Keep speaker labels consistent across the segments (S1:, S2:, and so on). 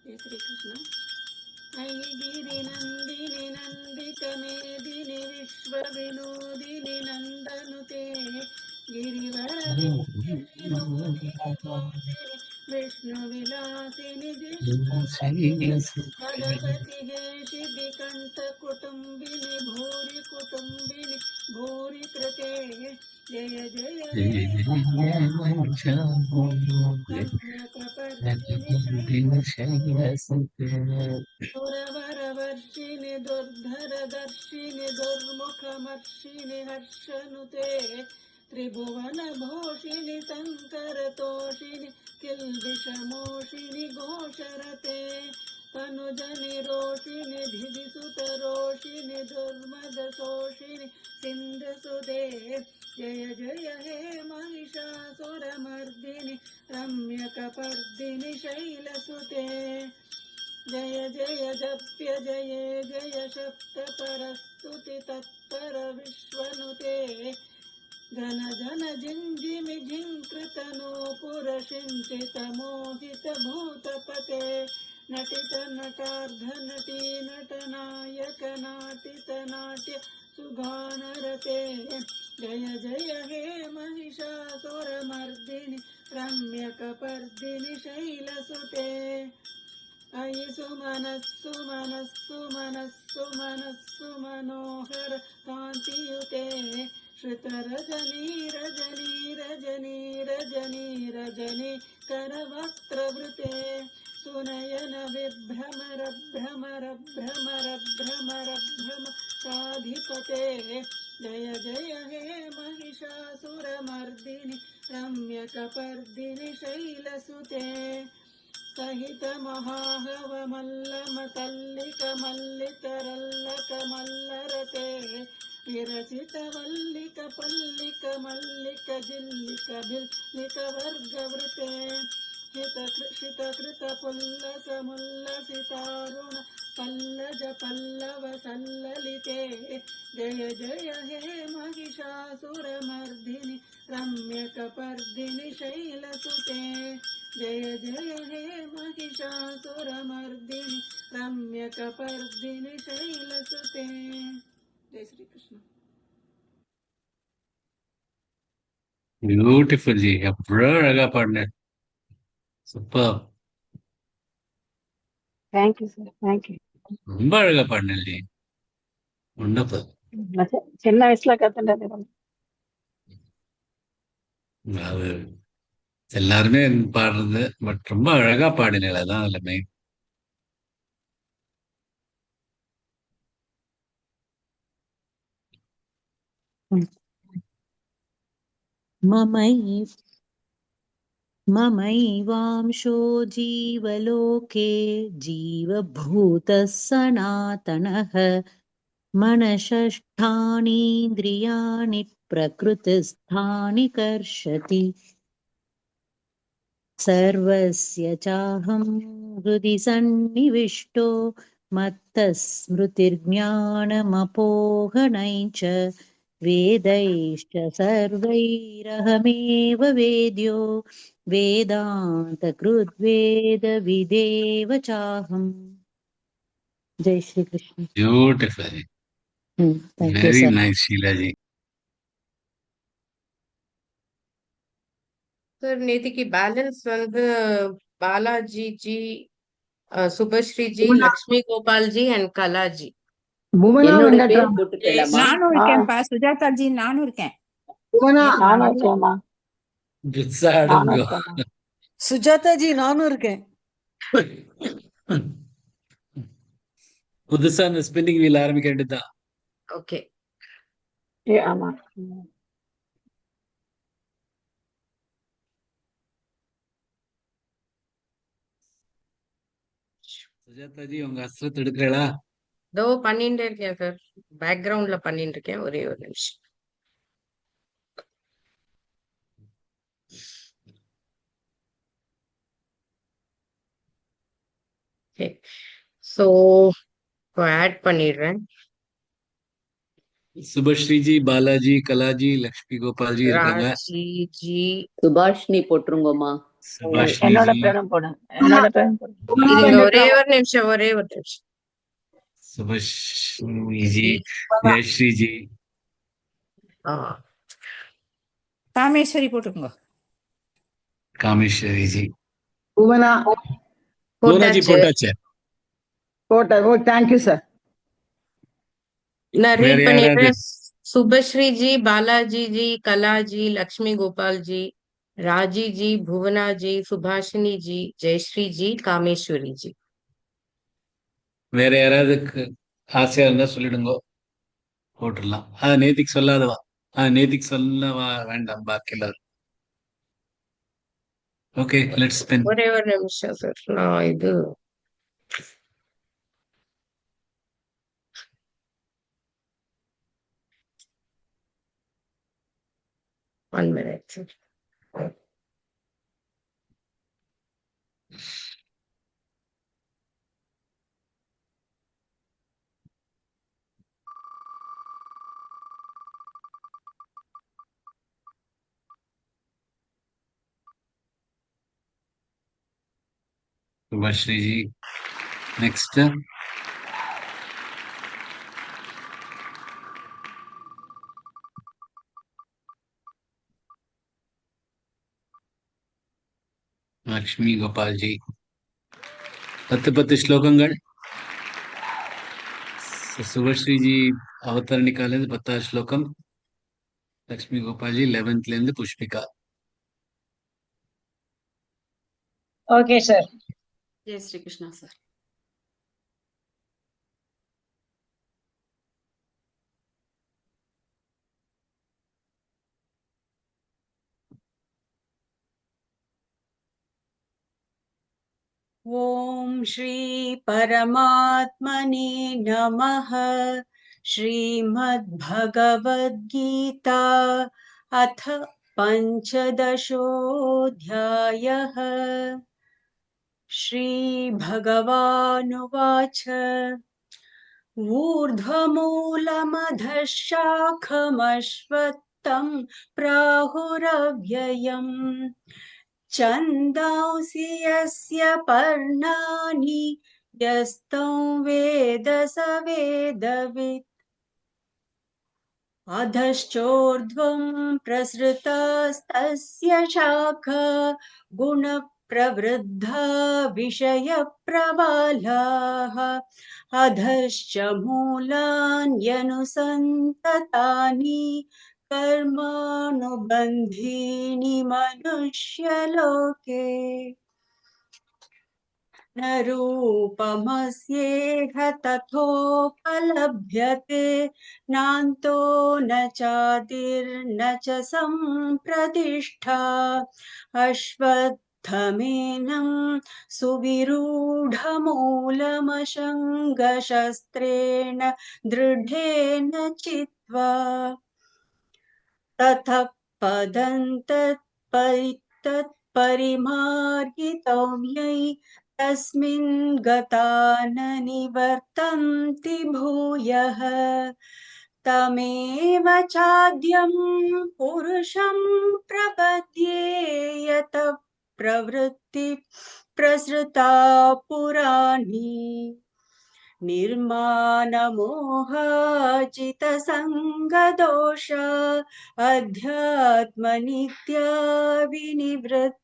S1: जय श्री कृष्ण। ऐगिरि नन्दिनि नन्दितमेदिनि विश्वविनोदिनि नन्दनुते गिरिवरविरोधिनि विष्णुविलासिनि भगवति हेशिति कण्ठकुटुम्बिनि भूरि कुटुम्बिनि भूरि कृते जय जय हे सुरवरवर्षिणि दुर्धरदर्शिनि दुर्मुखमर्षिणि हर्षनुते त्रिभुवनभूषिणि शङ्करतोषिणि किल्बिषमोषिणि घोषरते तनुजनिरोषिणि धिदिसुतरोषिणि दुर्मदशोषिणि सिन्धुसुते जय जय हे महिषासुरमर्दिनि रम्यकपर्दिनि शैलसुते जय जय जप्य जये जय शब्दपरस्तुति तत्पर विश्वनुते घन घन जिञ्जिमि झिङ्कृतनूपुरशिञ्चितमोहितभूतपते नटित नटार्धनटी नटनायक नाटितनाट्य सुगानरते जय जय हे महिषासुरमर्दिनि रम्यकपर्दिनि शैलसुते अयि सुमनस्सु मनस्सु मनस्सु मनस्सु मनोहर कान्तियुते श्रुतरजनी रजनी रजनी रजनी रजनी करवक्त्रवृते सुनयन विभ्रमर भ्रमर भ्रमर भ्रमर भ्रमराधिपते जय जय हे महिषासुरमर्दिनि रम्यकपर्दिनि शैलसुते सहित महाहवमल्लमतल्लिकमल्लितरल्लकमल्लरते विरचितवल्लिकपल्लिकमल्लिकजिल्लिकभिल्लिकवर्गवृते हितकृतपुल्लसमुल्लसितारुण पल्लज पल्लव सल्ललिते जय जय हे महिषासुरमर्दिनि रम्यकपर्दिनि शैलसुते जय जय हे महिषासुरमर्दिनि रम्यकपर्दिनि शैलसुते जय श्री कृष्ण।
S2: Beautiful ji. எவ்வளோ அழகா பாடின. Super.
S3: Thank you, sir. Thank you.
S2: ரொம்ப அழகா பாடின ஜி. வண்டர்ஃபுல்.
S3: சின்ன வயசுல கத்துட்டது.
S2: அது எல்லாருமே பாடுறது பட் ரொம்ப அழகா பாடினீங்க, அதான் அதுல மெயின்.
S4: ममैवांशो जीवलोके जीवभूतः सनातनः मनषष्ठानीन्द्रियाणि प्रकृतिस्थानि कर्षति सर्वस्य चाहं हृदि सन्निविष्टो मत्तः स्मृतिर्ज्ञानमपोहनञ्च वेदैश्च सर्वैरहमेव वेद्यो वेदान्तकृद्वेदविदेव चाहम्। जय Shri Krishna.
S2: Beautiful.
S4: Thank you
S2: very
S4: sir.
S2: Nice Sheela ji.
S5: Sir நேத்திக்கு பேலன்ஸ் வந்து பாலாஜி ஜி, சுபஸ்ரீ ஜி, லக்ஷ்மி கோபால் ஜி அண்ட் கலாஜி.
S6: புவனா
S7: என்னோட பேர்
S6: வெங்கட்ராமன்.
S7: போட்டுக்கலாமா?
S8: நானும் இருக்கேன்ப்பா சுஜாதா ஜி, நானும் இருக்கேன்.
S6: புவனா
S3: நானும் இருக்கேம்மா.
S2: புதுசாடுங்க.
S9: சுஜாதா ஜி நானும் இருக்கேன்.
S2: புதுசா அந்த ஸ்பின்னிங் வீல் ஆரம்பிக்க வேண்டியதுதான்.
S5: ஓகே.
S3: ஆமா.
S2: சுஜாதா ஜி உங்க அஸ்திரத்தை எடுக்கிறீங்களா?
S5: இதோ பண்ணிட்டு இருக்கேன் சார், பேக்ரவுண்ட்ல பண்ணிட்டு இருக்கேன். ஒரே ஒரு நிமிஷம். ஓகே, ஸோ ஆட் பண்ணிடுறேன்.
S2: சுபஸ்ரீ ஜி, பாலாஜி, கலாஜி, லக்ஷ்மி கோபால் ஜி இருக்காங்க.
S5: ராஜி ஜி,
S7: சுபாஷினி போட்டுருங்கோமா.
S2: சுபாஷினி
S3: என்னோட
S2: ஜி,
S3: பேரும் போடு. என்னோட பேரும் போடு.
S5: இருங்க ஒரே ஒரு நிமிஷம்
S2: சுபாஷினி ஜி, ஜெயஸ்ரீ ஜி,
S8: காமேஸ்வரி போட்டுக்கோங்க.
S2: காமேஸ்வரி ஜி,
S9: புவனா
S2: பூனா ஜி போட்டாச்சு.
S9: போட்ட. Oh, thank you sir.
S5: நான்
S2: வேற
S5: ரீட்
S2: யாராவது?
S5: பண்ணிடுறேன். சுபஸ்ரீ ஜி, பாலாஜி ஜி, கலா ஜி, லக்ஷ்மி கோபால் ஜி, ராஜி ஜி, புவனா ஜி, சுபாஷினி ஜி, ஜெயஸ்ரீ ஜி, காமேஸ்வரி ஜி.
S2: வேற யாராவது ஆசையா இருந்தா சொல்லிடுங்க, போட்டுடலாம். அது நேத்திக்கு சொல்லாதவா, நேத்திக்கு சொல்லவா வேண்டாம் பாக்கி எல்லாரும். Okay, let's spend.
S5: ஒரே ஒரு நிமிஷம் சார், நான் இது one minute sir.
S2: Subashree G, next Lakshmi Gopal G. 10 ஸ்லோகங்கள். சுபஸ்ரீ ஜி அவதரணிக்கால இருந்து 10வது ஸ்லோகம், லக்ஷ்மி கோபால் ஜி 11th இருந்து புஷ்பிகா.
S9: Okay sir.
S1: ஜெய் ஸ்ரீ கிருஷ்ணா சார்.
S6: ॐ श्री परमात्मने नमः। श्रीमद्भगवद्गीता अथ पञ्चदशोऽध्यायः। श्रीभगवानुवाच ऊर्ध्वमूलमधः शाखमश्वत्थं प्राहुरव्ययम् छन्दांसि यस्य पर्णानि यस्तं वेद स वेदवित्। अधश्चोर्ध्वं प्रसृतास्तस्य शाखा गुणप्रवृद्धा विषयप्रवालाः। अधश्च मूलान्यनुसन्ततानि कर्मानुबन्धीनि मनुष्यलोके। न रूपमस्येह तथोपलभ्यते नान्तो न चादिर्न च सम्प्रतिष्ठा। अश्वत्थमेनं सुविरूढमूलमशङ्गशस्त्रेण दृढेन चित्वा ततः पदं तत्परिमार्गितव्यै तस्मिन् गता न निवर्तन्ति भूयः। तमेव चाद्यं पुरुषं प्रपद्ये यतः प्रवृत्ति प्रसृता पुराणी। निर्मानमोहाजितसङ्गदोष अध्यात्मनित्या विनिवृत्तकामाः।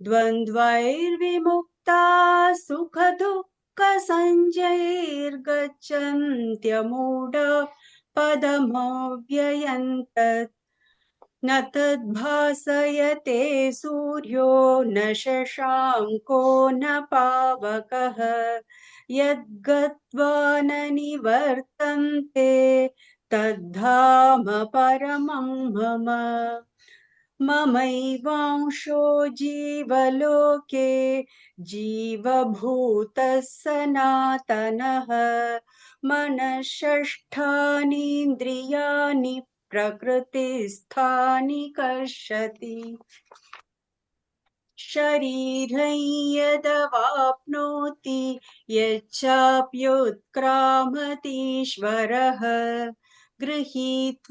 S6: द्वन्द्वैर्विमुक्ता सुखदुःखसञ्जैर्गच्छन्त्यमूढा पदमव्ययं तत्। न तद्भासयते सूर्यो न शशाङ्को न पावकः यद्गत्वा न निवर्तन्ते तद्धाम परमं मम। ममैवांशो जीवलोके जीवभूतः सनातनः। मनःषष्ठानीन्द्रियाणि प्रकृतिस्थानि कर्षति। शरीरं यदवाप्नोति यच्चाप्युत्क्रामतीश्वरः गृहीत्वैतानि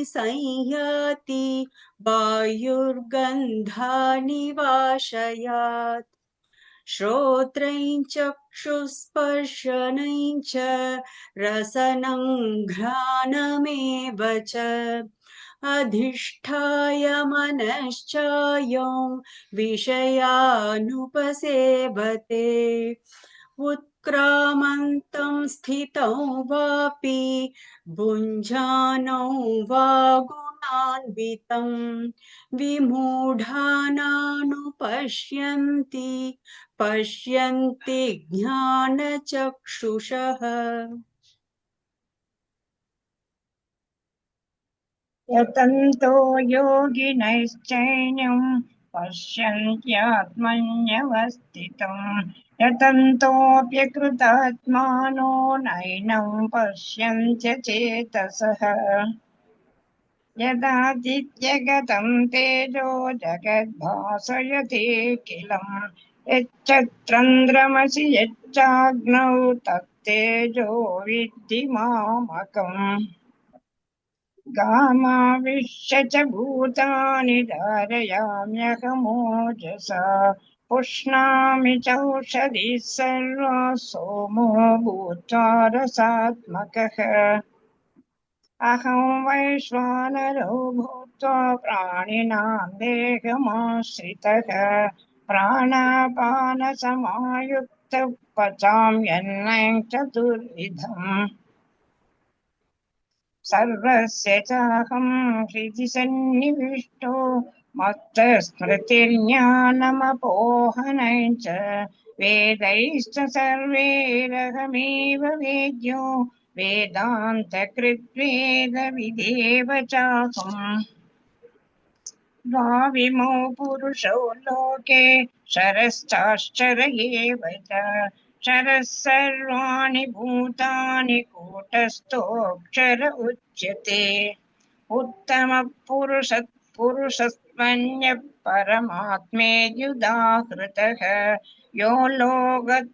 S6: संयाति वायुर्गन्धानि वाशयात् श्रोत्रं चक्षुस्पर्शनं च रसनं घ्राणमेव च अधिष्ठाय मनश्चायं विषयानुपसेवते उत्क्रामन्तं स्थितं वापि भुञ्जानं वा गुणान्वितं विमूढानानुपश्यन्ति पश्यन्ति ज्ञानचक्षुषः।
S3: यतन्तो योगिनश्चैनं पश्यन्त्यात्मन्यवस्थितं यतन्तोऽप्यकृतात्मानो नैनं पश्यन्त्यचेतसः यदादित्यगतं तेजो जगद्भासयतेऽखिलं यच्चन्द्रमसि यच्चाग्नौ तत्तेजो विद्धि मामकम् गामाविश्य च भूतानि धारयाम्यहमोजसा पुष्णामि चौषधिः सर्वाः सोमो भूत्वा रसात्मकः अहं वैश्वानरो भूत्वा प्राणिनां देहमाश्रितः प्राणापानसमायुक्तः पचाम्यन्नं चतुर्विधम् सर्वस्य चाहं हृदि सन्निविष्टो मत्तस्मृतिर्ज्ञानमपोहनं च वेदैश्च सर्वैरहमेव वेद्यो वेदान्तकृद्वेदविदेव चाहम् द्वाविमौ पुरुषौ लोके क्षरश्चाक्षर एव च क्षरः सर्वाणि भूतानि कूटस्थोऽक्षर उच्यते उत्तमपुरुषस्त्वन्यः परमात्मेत्युदाहृतः यो लोकत्रयमाविश्य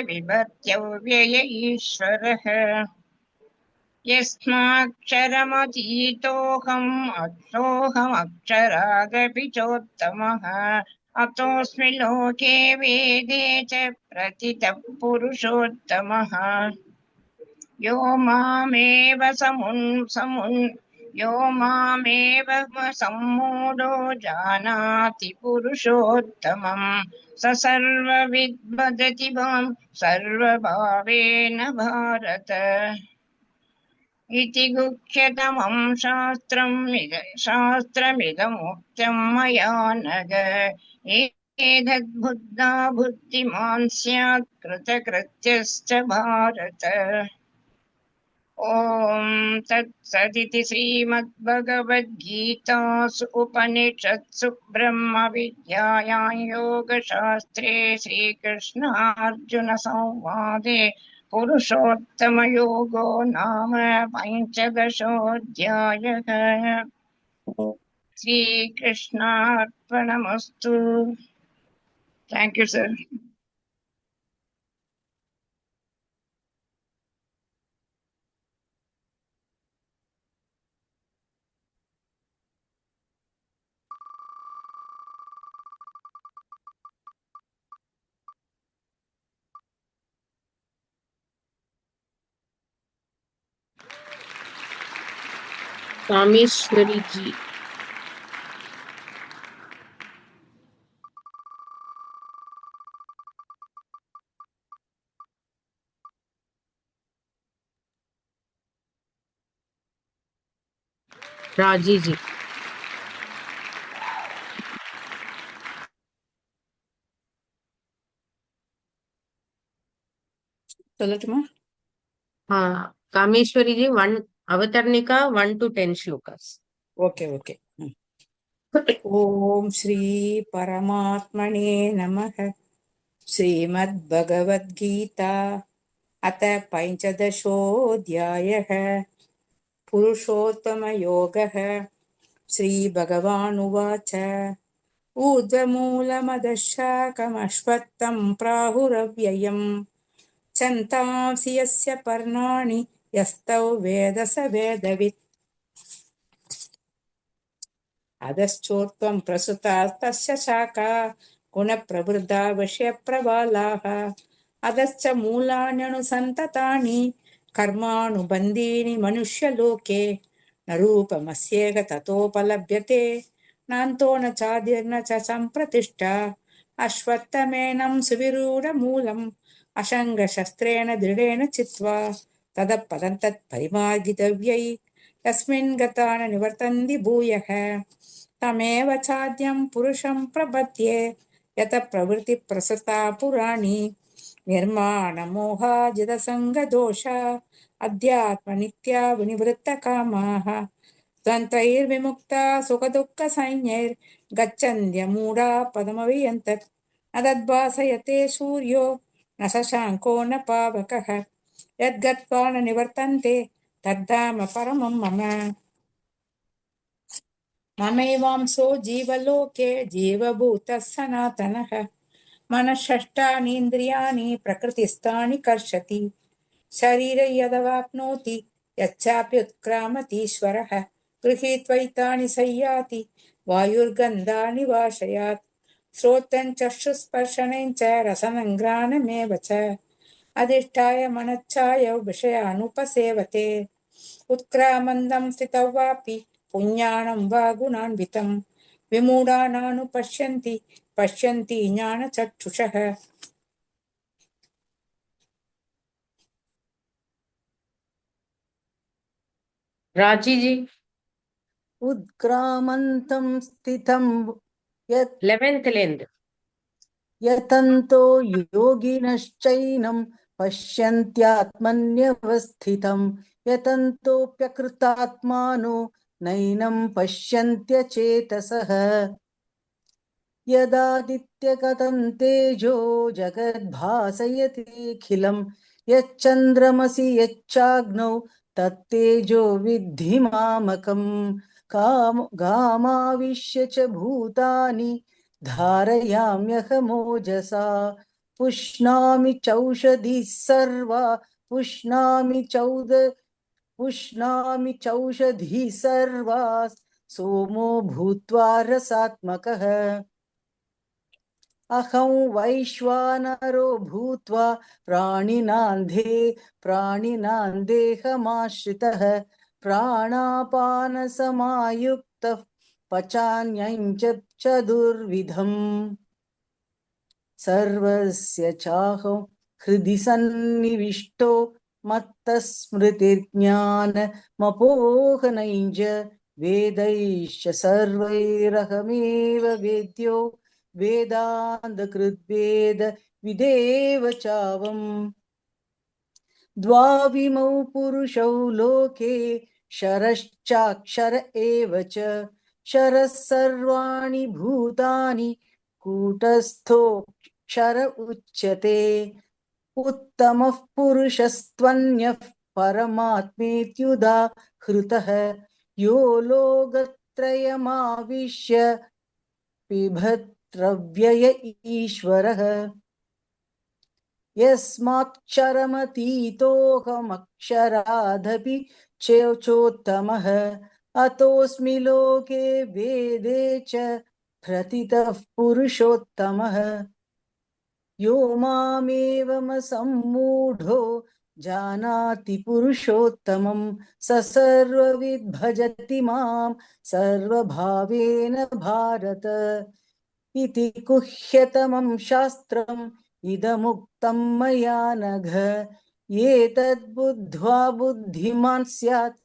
S3: बिभर्त्यव्यय ईश्वरः यस्माक्षरमतीतोऽहम् अक्षोऽहमक्षरादपि चोत्तमः अतोऽस्मि लोके वेदे च प्रतितः पुरुषोत्तमः यो मामेव सम्मूढो जानाति पुरुषोत्तमम् स सर्वविद् वदति मां सर्वभावेन भारत इति गुह्यतमं शास्त्रमिदमुक्तं मया नघ एतद्बुद्धा बुद्धिमान् स्यात् कृतकृत्यश्च भारत ॐ तत्सदिति श्रीमद्भगवद्गीतासु उपनिषत्सु ब्रह्मविद्यायां योगशास्त्रे श्रीकृष्णार्जुनसंवादे पुरुषोत्तमयोगो नाम पञ्चदशोऽध्यायः। श्रीकृष्णार्पणमस्तु। Thank you sir.
S5: Kameshwari ji. Raji ji.
S8: சொல்லட்டுமா?
S5: कामेश्वरी जी 1 अवतरणिका 1 to 10 श्लोकास।
S8: Okay okay. ஓம் ஸ்ரீ பரமாத்மனே நமः. श्रीमद्भगवद्गीता अथ पञ्चदशोऽध्यायः। पुरुषोत्तमयोगः। श्रीभगवानुवाच ऊर्ध्वमूलमदशाकमश्वत्थं प्राहुरव्ययम् छन्दांसि यस्य पर्णानि यस्तौ वेद स वेदवित् अधश्चोत्त्वं प्रसुतास्तस्य शाखा गुणप्रवृद्धा वश्यप्रबालाः अधश्च मूलान्यनुसन्ततानि कर्मानुबन्धीनि मनुष्यलोके न रूपमस्येह ततोपलभ्यते नान्तो न चादिर्न च सम्प्रतिष्ठा अश्वत्थमेनं सुविरूढमूलम् अशङ्गशस्त्रेण दृढेन चित्वा तदपदं तत्परिमार्गितव्यै यस्मिन् गता न निवर्तन्ति भूयः तमेव चाद्यं पुरुषं प्रपद्ये यतः प्रवृत्तिप्रसृता पुराणी निर्माणमोहाजितसङ्गदोष अध्यात्मनित्या विनिवृत्तकामाः द्वन्द्वैर्विमुक्ता सुखदुःखसंज्ञैर्गच्छन्त्यमूढा पदमवियन्तत् न तद्भासयते सूर्यो न शशाङ्को न पावकः यद्गत्वा न निवर्तन्ते तद्धाम परमं मम ममैवांसो जीवलोके जीवभूतः सनातनः मनःषष्ठानीन्द्रियाणि प्रकृतिस्थानि कर्षति शरीरे यदवाप्नोति यच्चाप्युत्क्रामतीश्वरः गृहीत्वैतानि संयाति वायुर्गन्धानि वाशयात् श्रोत्रं चक्षुस्पर्शनं च रसनं घ्राणमेव च अधिष्ठाय मनच्चाय विषयानुपसेवते उत्क्रामन्दं स्थितौ वापि पुण्यानं वा गुणान्वितं विमूढानानुपश्यन्ति पश्यन्ति ज्ञानचक्षुषः
S5: राजी जी
S4: उद्ग्रामन्तं स्थितं यत्
S5: 11th लेंद
S4: यतन्तो योगिनश्चैनं पश्यन्त्यात्मन्यवस्थितं यतन्तोऽप्यकृतात्मानो नैनं पश्यन्त्यचेतसः यदादित्यगतं तेजो जगद्भासयतीखिलं यच्चन्द्रमसि यच्चाग्नौ तत्तेजो विद्धि मामकम् गामाविश्य च भूतानि धारयाम्यहमोजसा पुष्णामि चौषधिः सर्वा पुष्णामि चौषधिः सर्वा सोमो भूत्वा रसात्मकः अहं वैश्वानरो भूत्वा प्राणिनां देहमाश्रितः प्राणापानसमायुक्तः पचान्यं च चतुर्विधम् सर्वस्य चाहं हृदि सन्निविष्टो मत्तः स्मृतिर्ज्ञानमपोहनञ्च वेदैश्च सर्वैरहमेव वेद्यो वेदान्तकृद्वेद विदेव चावम् द्वाविमौ पुरुषौ लोके शरश्चाक्षर एव च शरः सर्वाणि भूतानि कूटस्थोऽक्षर उच्यते उत्तमः पुरुषस्त्वन्यः परमात्मेत्युदाहृतः यो लोकत्रयमाविश्य बिभर्त्यव्यय ईश्वरः यस्माक्षरमतीतोऽहमक्षरादपि चोत्तमः अतोऽस्मि लोके वेदे च प्रथितः पुरुषोत्तमः यो मामेवमसम्मूढो जानाति पुरुषोत्तमं स सर्वविद् भजति मां सर्वभावेन भारत इति गुह्यतमं शास्त्रम् इदमुक्तं मया नघ एतद्बुद्ध्वा बुद्धिमान् स्यात्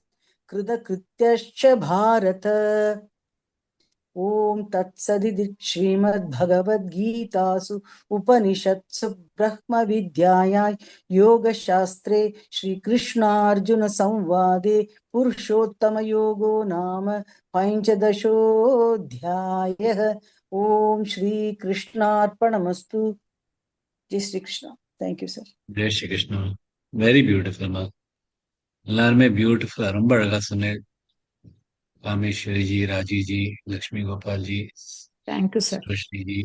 S4: कृतकृत्यश्च भारत ओम तत्सदिति श्रीमद्भगवद्गीतासु उपनिषत्सु ब्रह्मविद्यायां योगशास्त्रे श्रीकृष्णार्जुन संवादे पुरुषोत्तमयोगो नाम पञ्चदशोऽध्यायः। ओम श्रीकृष्णार्पणमस्तु। जय Shri Krishna. Thank you sir.
S2: ஜெய் ஸ்ரீ கிருஷ்ணா. வெரி பியூட்டிஃபுல்மா. எல்லாருமே பியூட்டிஃபுல்லா ரொம்ப அழகா சொன்னேன். Kameshwari ji, Raji ji, Lakshmi Gopal ji,
S4: thank you sir.
S2: Roshini ji,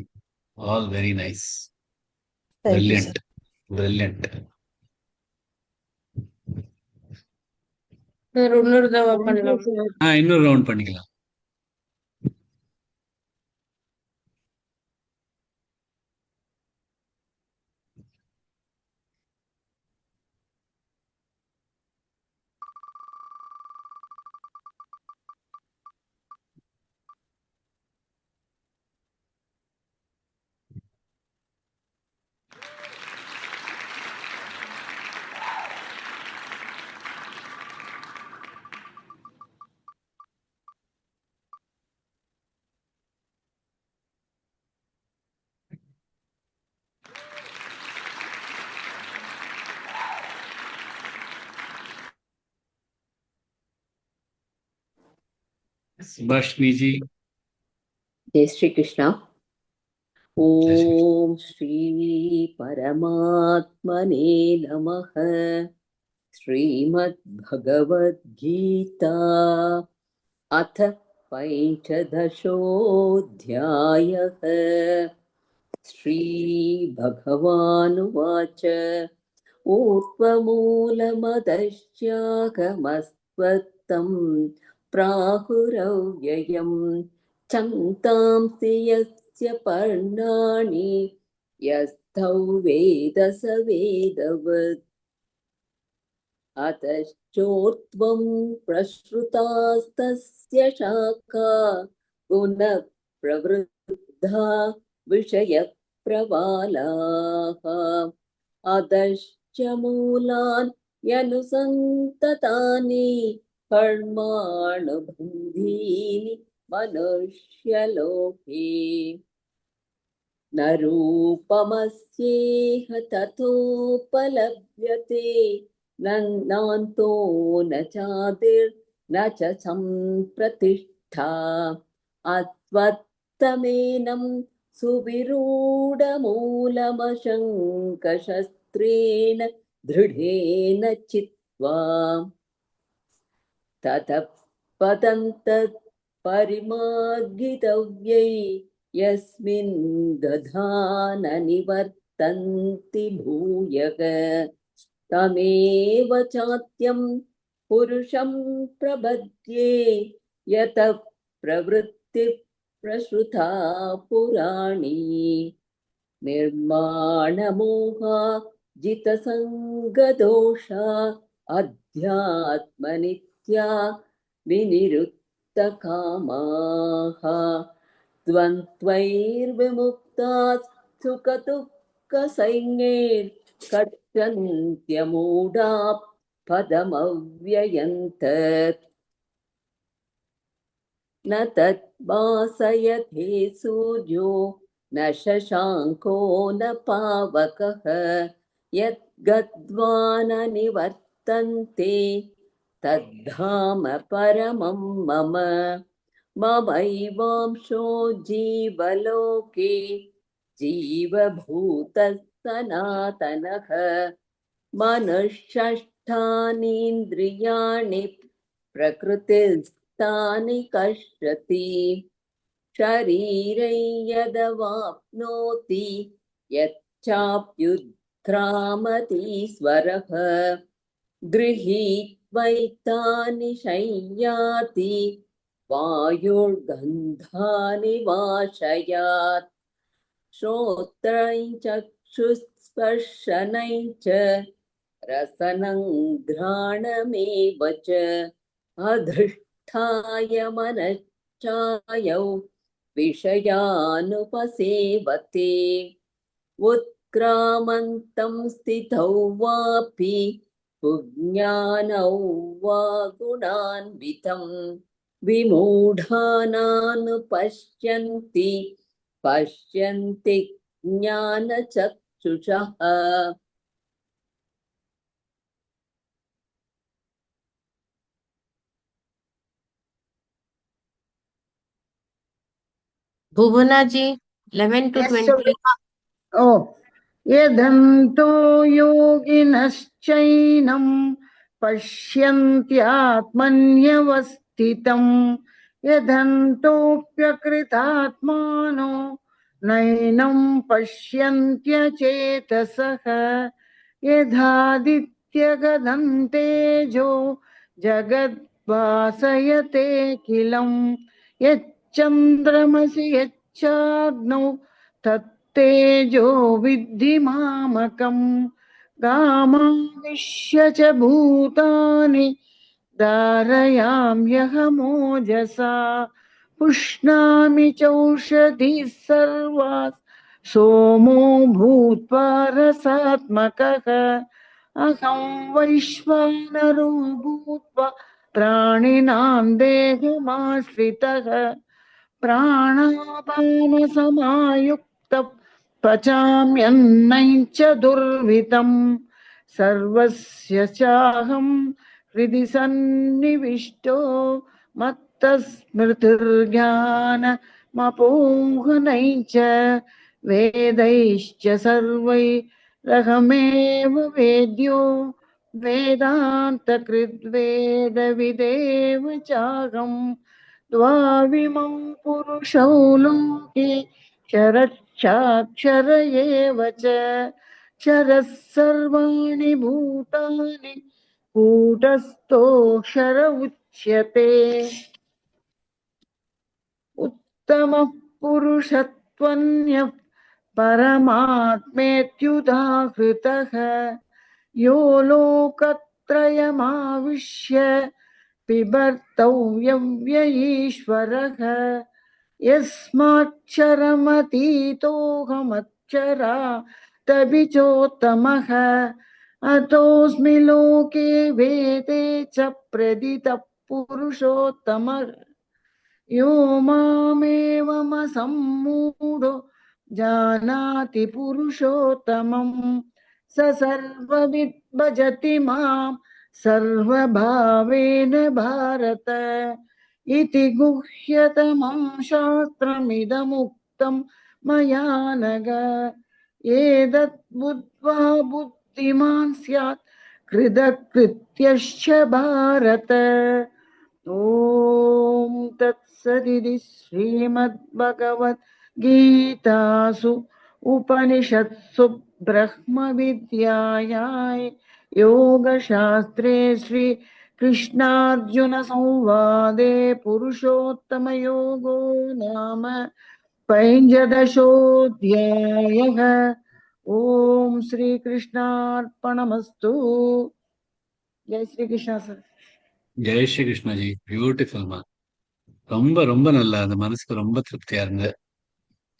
S2: all very nice.
S4: Thank you
S2: Brilliant.
S4: Sir.
S2: Brilliant.
S5: Sir இன்னொரு தடவை
S9: Thank you,
S5: பண்ணலாம்.
S9: sir.
S2: இன்னொரு ரவுண்ட் பண்ணிக்கலாம். सुभाषिनी जी.
S7: जय श्री कृष्णा.
S2: जय श्री कृष्ण.
S7: ओम श्री परमात्मने नमः. श्रीमद् भगवद गीता अथ पंचदशोऽध्यायः. श्री भगवानुवाच ऊर्ध्वमूलमदस्यागमस्त्वत्तं प्राहुरव्ययम् चन्तांसि यस्य पर्णानि यस्थौ वेद स वेदवत्. अतश्चोर्ध्वं प्रसृतास्तस्य शाखा गुणः प्रवृद्धा विषयप्रवालाः. अधश्च मूलान् यनुसन्ततानि कर्माणुबन्धीनि मनुष्यलोके. न रूपमस्येह तथोपलभ्यते नान्तो न चादिर्न च सम्प्रतिष्ठा. अत्वत्तमेनं सुविरूढमूलमशङ्कशस्त्रेण दृढेन चित्वा. ततः पतन्तः परिमार्गितव्यै यस्मिन् दधा न निवर्तन्ति भूयः. तमेव चात्यं पुरुषं प्रपद्ये यतः प्रवृत्तिः प्रसृता पुराणी. निर्माणमोहा जितसङ्गदोषा अध्यात्मनित्या विनिरुक्तकामाः. द्वन्द्वैर्विमुक्ताः सुखदुःखसंज्ञैर्गच्छन्त्यमूढाः पदमव्ययम्. न तद्भासयते सूर्यो न शशाङ्को न पावकः यद्गत्वा न निवर्तन्ते तद्धाम परमं मम. ममैवांशो जीवलोके जीवभूतः सनातनः. मनुष्यष्ठानीन्द्रियाणि प्रकृतिस्थानि कर्षति. शरीरं यदवाप्नोति यच्चाप्युत्क्रामतीश्वरः. गृहीत्वैतानि संयाति वायुर्गन्धानि वाशयात्. श्रोत्रं चक्षुस्पर्शनं च रसनं घ्राणमेव च. अधिष्ठाय मनश्चायौ विषयानुपसेवते. उत्क्रामन्तं स्थितौ वापि पुज्ञानौ वा गुणान्वितं. विमूढानानुपश्यन्ति पश्यन्ति ज्ञानचक्षुषः.
S5: Bhuvana ji, 11 to
S9: Yes,
S5: 20.
S9: Oh, यदन्तो योगिनश्चैनं पश्यन्त्यात्मन्यवस्थितं. यदन्तोऽप्यकृतात्मानो नैनं पश्यन्त्यचेतसः. यथादित्यगतं तेजो जगद्भासयतेऽखिलं यच्चन्द्रमसि यच्चाग्नौ तत्तेजो विद्धि मामकम् गामाविश्य च भूतानि धारयाम्यहमोजसा पुष्णामि चौषधिः सर्वाः सोमो भूत्वा रसात्मकः अहं वैश्वानरो भूत्वा प्राणिनां देहमाश्रितः प्राणापानसमायुक्तः पचाम्यन्नं च दुर्वितम् सर्वस्य चाहं हृदि सन्निविष्टो मत्तस्मृतिर्ज्ञानमपोहनै च वेदैश्च सर्वैरहमेव वेद्यो वेदान्तकृद्वेदविदेव चाहम् द्वाविमौ पुरुषौ लोके क्षरश्चाक्षर एव च क्षरः सर्वाणि भूतानि कूटस्थोऽक्षर उच्यते उत्तमः पुरुषत्वन्यः परमात्मेत्युदाहृतः यो लोकत्रयमाविश्य बिभर्तव्यव्ययीश्वरः यस्माक्षरमतीतोऽहमक्षरादपि अतोऽस्मि लोके वेदे च प्रदितः पुरुषोत्तमः यो मामेवमसम्मूढो जानाति पुरुषोत्तमम् स सर्वविद् भजति मां सर्वभावेन भारत इति गुह्यतमं शास्त्रमिदमुक्तं मया नघ एतत् बुद्ध्वा बुद्धिमान् स्यात् कृतकृत्यश्च भारत ॐ तत्सदिति श्रीमद्भगवद्गीतासु उपनिषत्सु ब्रह्मविद्यायां योगशास्त्रे श्रीकृष्णार्जुन संवादे पुरुषोत्तमयोगो नाम पञ्चदशोऽध्यायः। ओम श्रीकृष्णार्पणमस्तु। जय श्री कृष्ण सर।
S2: ஜெய் ஸ்ரீ கிருஷ்ணா ஜி, பியூட்டிஃபுல்மா. ரொம்ப ரொம்ப நல்லா, அந்த மனசுக்கு ரொம்ப திருப்தியா இருந்தது.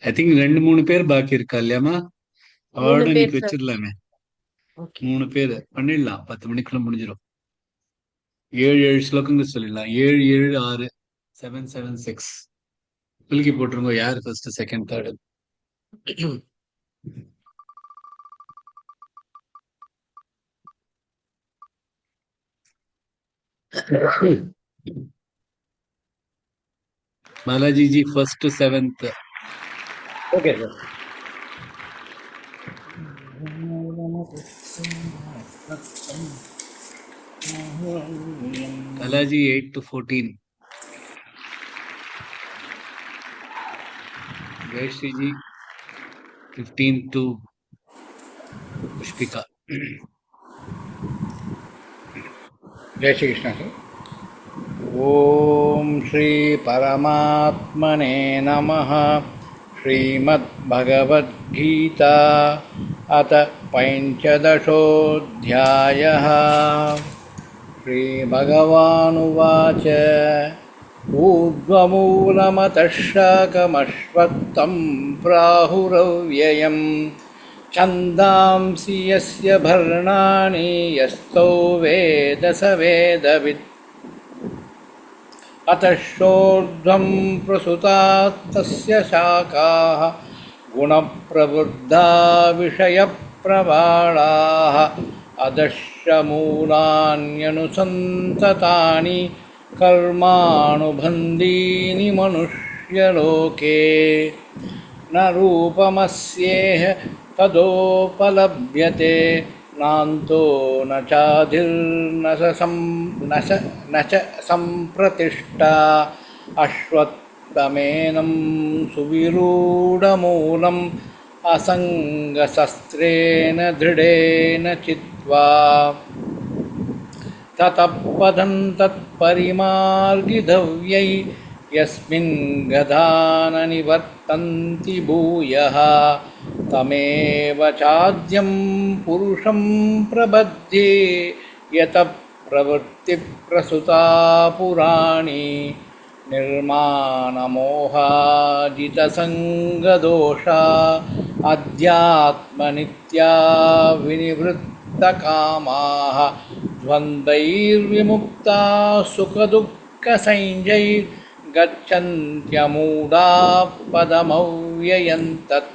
S2: ஐ திங்க் 2-3 பேர் பாக்கி இருக்கா இல்லையாமா?
S5: மூணு
S2: அவார்டு
S5: பேர்
S2: இன்னைக்கு
S5: சார்.
S2: வச்சிடலாமே.
S5: ஓகே
S2: 3 பேர் பண்ணிடலாம், 10 மணிக்குள்ள முடிஞ்சிடும். 7 ஸ்லோகங்கள் சொல்லிடலாம். 7, 7, 6, 7, 7, 6 குலுக்கி போட்டுருங்க. யார் first, second, third? Balaji ji first, 7th.
S10: Okay sir.
S2: Balaji 8 to 14. Jayashree ji 15 to Pushpika.
S10: जय श्री कृष्ण सर. ओम श्री परमात्मने नमः. श्रीमद्भगवद्गीता अथ पञ्चदशोऽध्यायः. श्रीभगवानुवाच ऊर्ध्वमूलमतः शाखमश्वत्थं प्राहुरव्ययम् छन्दांसि यस्य भर्णानि यस्तौ वेद स वेदवित् अतश्चोर्ध्वं प्रसुतास्तस्य शाखाः गुणप्रवृद्धा विषयप्रवाळाः अधश्च मूलान्यनुसन्ततानि कर्मानुबन्धीनि मनुष्यलोके न रूपमस्येह तदोपलभ्यते नान्तो न चाधिर्न च सम्प्रतिष्ठा अश्वत्थमेनं सुविरूढमूलम् असङ्गशस्त्रेण दृढेन चित्वा ततः पदं तत्परिमार्गितव्यै यस्मिन् गधा न निवर्तन्ति भूयः तमेव चाद्यं पुरुषं प्रपद्ये यतः प्रवृत्तिप्रसुता पुराणी निर्माणमोहाजितसङ्गदोषा अध्यात्मनित्या विनिवृत्तकामाः द्वन्द्वैर्विमुक्ता सुखदुःखसंजैर्गच्छन्त्यमूढाः पदमव्ययं तत्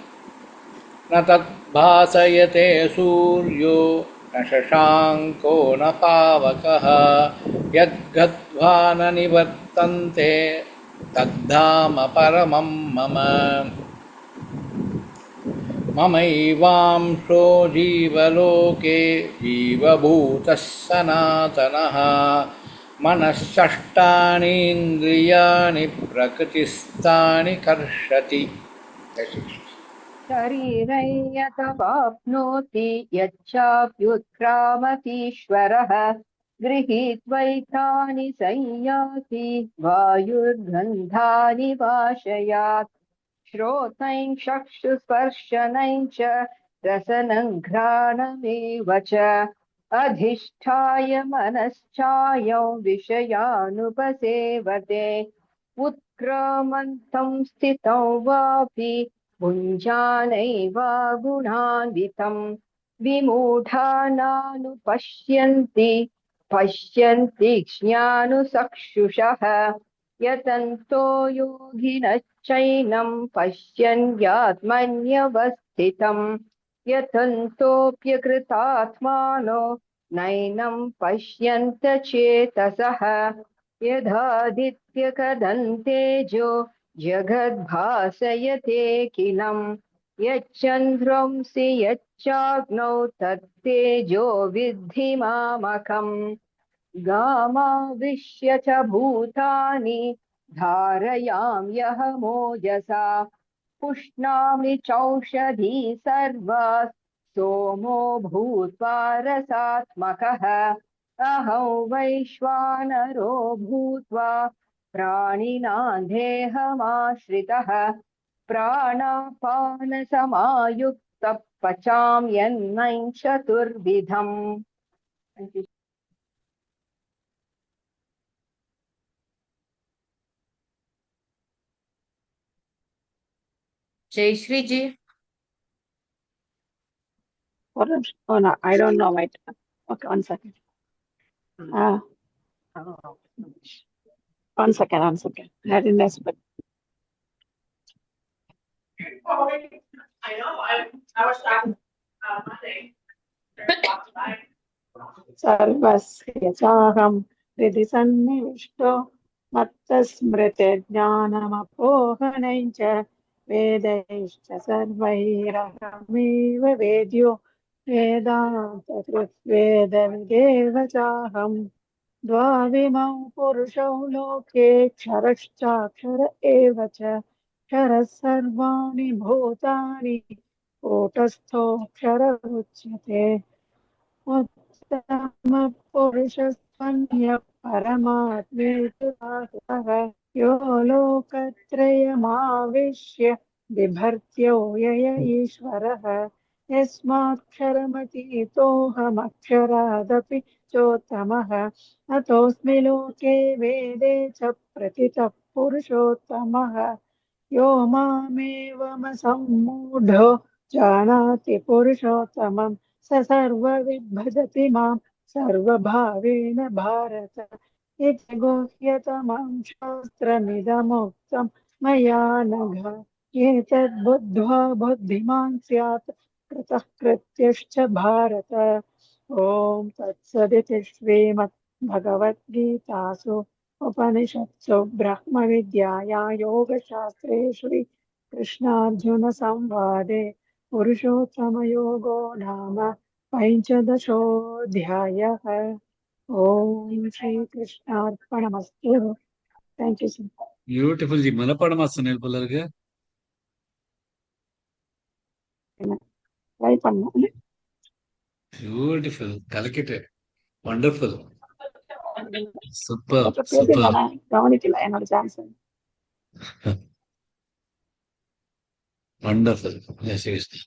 S10: न तद्भासयते सूर्यो न शशाङ्को न पावकः यद्गत्वा न निवर्तन्ते तद्धाम परमं मम ममैवांशो जीवलोके जीवभूतः सनातनः मनःषष्ठानीन्द्रियाणि प्रकृतिस्थानि कर्षति।
S3: शरीरै यतवाप्नोति यच्चाप्युत्क्रामतीश्वरः गृहीत्वैतानि संयाति वायुर्गन्धानि वाशयात् श्रोत्रं चक्षुस्पर्शनं च रसनं घ्राणमेव च अधिष्ठाय मनश्चायं विषयानुपसेवते उत्क्रामन्तं स्थितं वापि भुञ्जानैवा गुणान्वितं विमूढानानुपश्यन्ति पश्यन्ति ज्ञानुचक्षुषः यतन्तो योगिनश्चैनं पश्यन्यात्मन्यवस्थितं यतन्तोऽप्यकृतात्मानो नैनं पश्यन्त चेतसः यदादित्यकदन्तेजो जगद्भासयतेऽखिलं यच्चन्द्रंसि यच्चाग्नौ तत्तेजो विद्धि मामकम् गामाविश्य च भूतानि धारयाम्यहमोजसा पुष्णामि चौषधी सर्वाः सोमो भूत्वा रसात्मकः अहं वैश्वानरो भूत्वा प्राणिनां देहमाश्रितः प्राणापानसमायुक्तः पचाम्यन्नं चतुर्विधम्।
S5: Jayashree ji.
S6: Oh no, I don't know. Wait. Okay, 1 second. One second. I didn't expect.
S11: I know. I was shocked Monday.
S6: सर्वस्य चाहं हृदि सन्निविष्टो मत्तस्मृतिर्ज्ञानमपोहनं च वेदैश्च सर्वैरहमेव वेद्यो वेदान्तकृद्वेदविदेव चाहं द्वाविमौ पुरुषौ लोके क्षरश्चाक्षर एव च क्षरः सर्वाणि भूतानि कूटस्थोऽक्षर उच्यते उत्तमपुरुषस्त्वन्यः परमात्मेतुः यो लोकत्रयमाविश्य बिभर्त्योऽयय ईश्वरः यस्माक्षरमतीतोऽहमक्षरादपि चोत्तमः अतोऽस्मि लोके वेदे च प्रतितः पुरुषोत्तमः यो मामेवमसम्मूढो जानाति पुरुषोत्तमम् स सर्वविद्भजति मां सर्वभावेन भारत इति गुह्यतमं शास्त्रमिदमुक्तं मया नघ एतद्बुद्ध्वा बुद्धिमान् स्यात् कृतः कृत्यश्च भारत। ॐ तत्सदिति श्रीमद्भगवद्गीतासु उपनिषत्सु ब्रह्मविद्यायां योगशास्त्रे श्रीकृष्णार्जुनसंवादे पुरुषोत्तमयोगो नाम पञ्चदशोऽध्यायः। ॐ श्रीकृष्णार्पणमस्तु। Thank you, sir.
S2: Beautiful ji, மனப்பாடமா சொன்னேன் போல இருக்கு.
S6: Try பண்ணேன்.
S2: பியூட்டிஃபுல், கலக்கிட்டு, வண்டர்ஃபுல். சூப்பர்
S6: கொஞ்சம்
S2: சூப்பர்
S6: பேசியிருந்தானே கவனிக்கல என்னோட சான்ஸ்.
S2: வண்டர்ஃபுல். ஜெய் ஸ்ரீ கிருஷ்ணா.